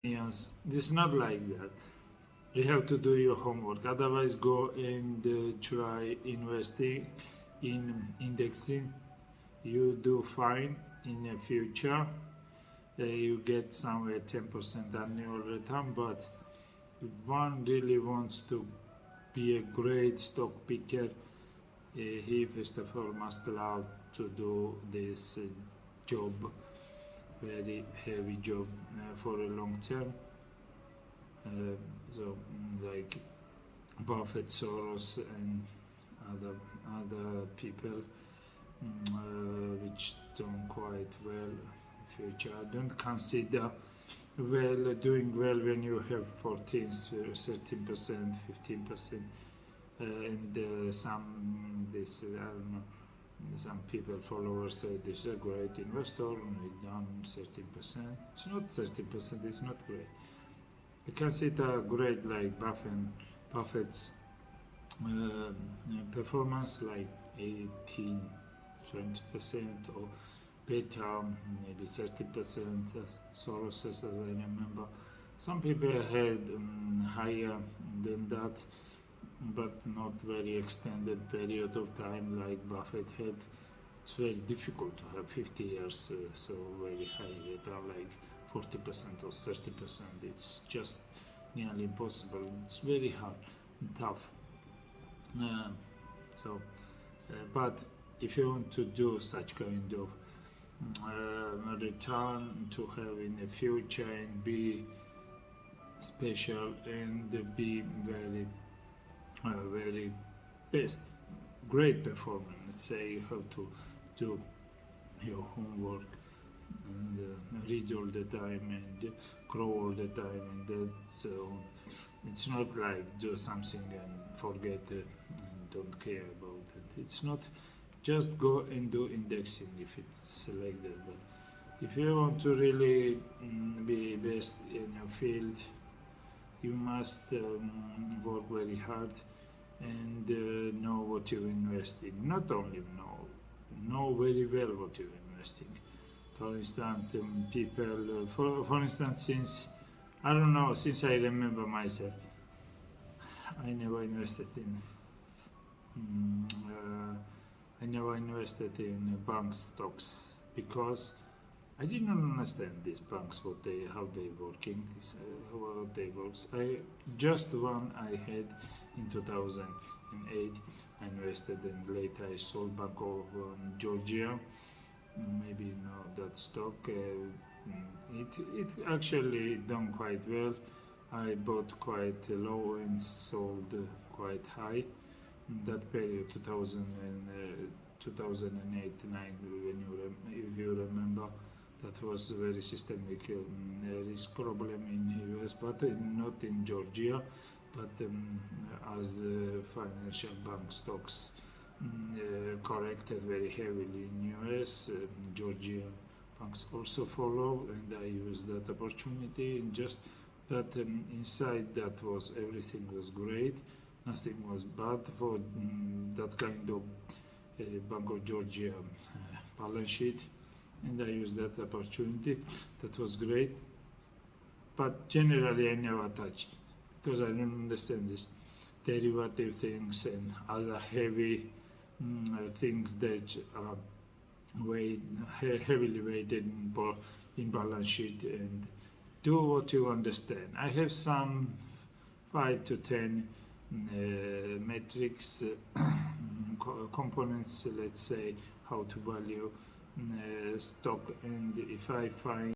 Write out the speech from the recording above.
Yes, it's not like that. You have to do your homework. Otherwise, go and try investing in indexing. You do fine in the future. You get somewhere 10% annual return. But if one really wants to be a great stock picker, he first of all must love to do this job, very heavy job for a long term. Like Buffett, Soros, and other people which done quite well future. I don't consider doing well when you have 14, 13%, 15%, and some this I don't know. Some people followers say this is a great investor and it done 13%. It's not 13%. It's not great. I consider great like Buffett's performance like 18, 20% or better, maybe 30% as sources as I remember. Some people had higher than that, but not very extended period of time like Buffett had. It's very difficult to have 50 years so very high return like 40% or 30%. It's just nearly impossible. It's very hard and tough. Uh, but if you want to do such kind of return to have in the future and be special and be very best, great performance. Let's say you have to do your homework and read all the time and grow all the time, and that's it's not like do something and forget it and don't care about it. It's not just go and do indexing if it's like that. But if you want to really be best in your field, you must work very hard and know what you invest in. Not only know very well what you're investing. For instance, people, for instance, since I don't know, since I remember myself, I never invested in. I never invested in bank stocks because I didn't understand these banks, how they working, how they works. I just one I had in 2008. I invested and later I sold Bank of Georgia. Maybe you know that stock. It actually done quite well. I bought quite low and sold quite high. In that period, 2008, 9, when if you remember, that was a very systemic risk problem in US, but not in Georgia, but as financial bank stocks corrected very heavily in US, Georgia banks also follow, and I used that opportunity. And just that inside that was everything was great, nothing was bad for that kind of Bank of Georgia balance sheet, and I used that opportunity. That was great, but generally I never touch because I don't understand this derivative things and other heavy things that are heavily weighted in balance sheet, and do what you understand. I have some 5 to 10 metrics components, let's say how to value stock, and if I find